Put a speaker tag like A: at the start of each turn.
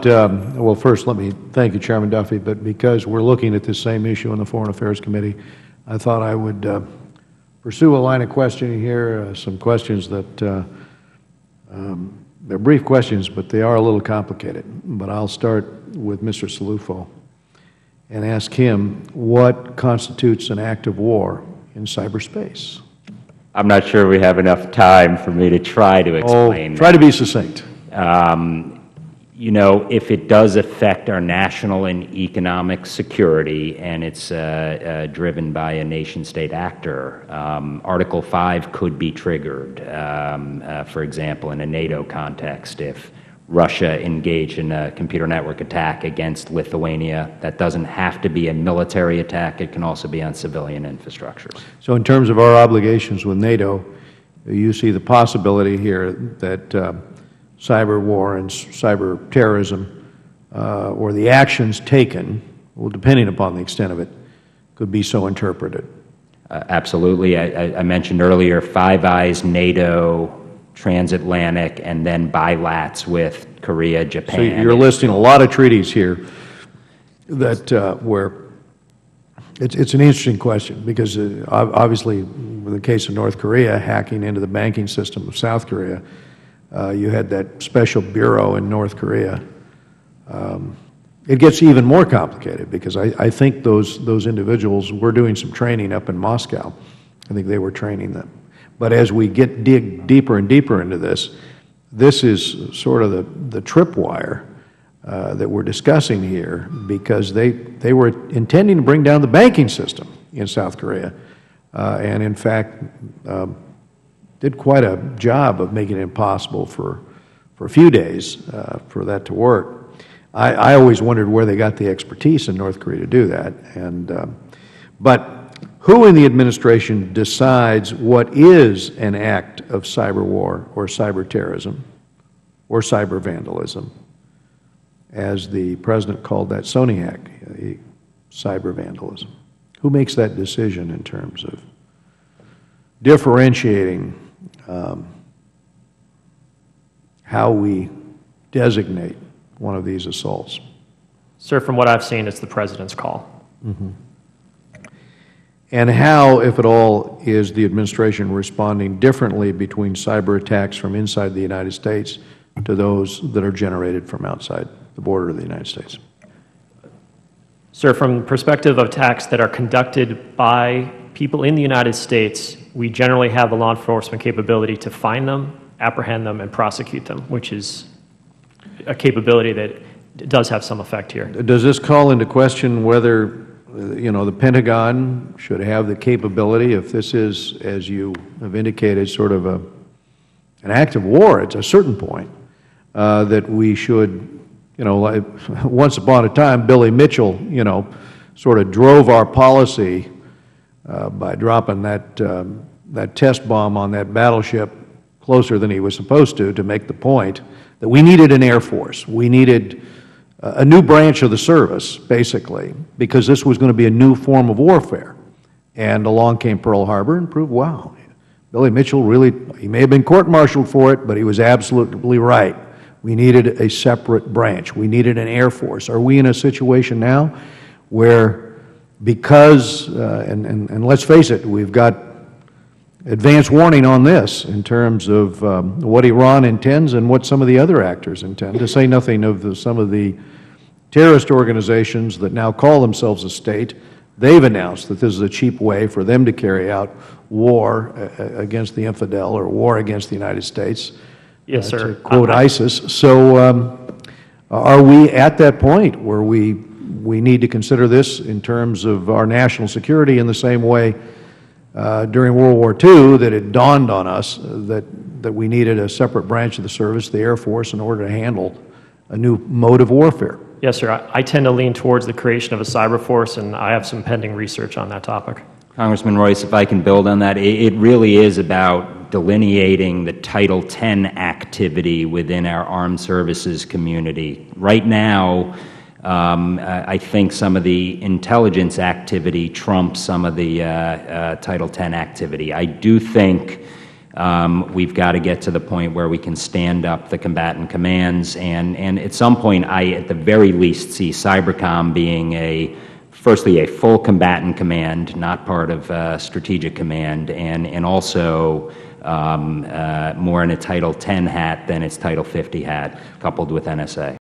A: thought, well, first let me thank you, Chairman Duffy, but because we're looking at this same issue in the Foreign Affairs Committee, I thought I would pursue a line of questioning here, some questions that, they're brief questions, but they are a little complicated. But I'll start with Mr. Salufo and ask him what constitutes an act of war in cyberspace.
B: I'm not sure we have enough time for me to try to explain.
A: Try to be succinct.
B: You know, if it does affect our national and economic security and it's driven by a nation-state actor, Article 5 could be triggered, for example, in a NATO context. If Russia engaged in a computer network attack against Lithuania, that doesn't have to be a military attack. It can also be on civilian infrastructures.
A: So in terms of our obligations with NATO, you see the possibility here that cyber war and cyber terrorism, or the actions taken, well, depending upon the extent of it, could be so interpreted.
B: Absolutely. I mentioned earlier Five Eyes, NATO, transatlantic, and then bilats with Korea, Japan.
A: So you're listing a lot of treaties here that where it's an interesting question, because obviously, in the case of North Korea, hacking into the banking system of South Korea, you had that special bureau in North Korea. It gets even more complicated, because I think those individuals were doing some training up in Moscow. I think they were training them. But as we dig deeper and deeper into this, this is sort of the tripwire that we're discussing here, because they were intending to bring down the banking system in South Korea, and in fact did quite a job of making it impossible for a few days for that to work. I always wondered where they got the expertise in North Korea to do that. But who in the administration decides what is an act of cyber war or cyber terrorism or cyber vandalism, as the President called that Sony hack, cyber vandalism? Who makes that decision in terms of differentiating how we designate one of these assaults?
C: Sir, from what I've seen, it's the President's call.
A: Mm-hmm. And how, if at all, is the administration responding differently between cyber attacks from inside the United States to those that are generated from outside the border of the United States?
C: Sir, from the perspective of attacks that are conducted by people in the United States, we generally have the law enforcement capability to find them, apprehend them, and prosecute them, which is a capability that does have some effect here.
A: Does this call into question whether, you know, the Pentagon should have the capability, if this is, as you have indicated, sort of an act of war at a certain point, that we should, you know, like once upon a time, Billy Mitchell, you know, sort of drove our policy by dropping that test bomb on that battleship closer than he was supposed to make the point that we needed an Air Force. We needed a new branch of the service, basically, because this was going to be a new form of warfare. And along came Pearl Harbor and proved, wow, Billy Mitchell really, he may have been court-martialed for it, but he was absolutely right. We needed a separate branch. We needed an Air Force. Are we in a situation now where, because, and let's face it, we've got advance warning on this in terms of what Iran intends and what some of the other actors intend, to say nothing of some of the terrorist organizations that now call themselves a state. They've announced that this is a cheap way for them to carry out war against the infidel or war against the United States.
C: Yes, sir.
A: To quote ISIS. So are we at that point where we need to consider this in terms of our national security in the same way during World War II that it dawned on us that we needed a separate branch of the service, the Air Force, in order to handle a new mode of warfare?
C: Yes, sir. I tend to lean towards the creation of a cyber force, and I have some pending research on that topic.
B: Congressman Royce, if I can build on that, it really is about delineating the Title X activity within our armed services community. Right now, I think some of the intelligence activity trumps some of the Title X activity. I do think We've got to get to the point where we can stand up the combatant commands, and at some point, I, at the very least, see Cybercom being firstly, a full combatant command, not part of strategic command, and also more in a Title 10 hat than its Title 50 hat, coupled with NSA.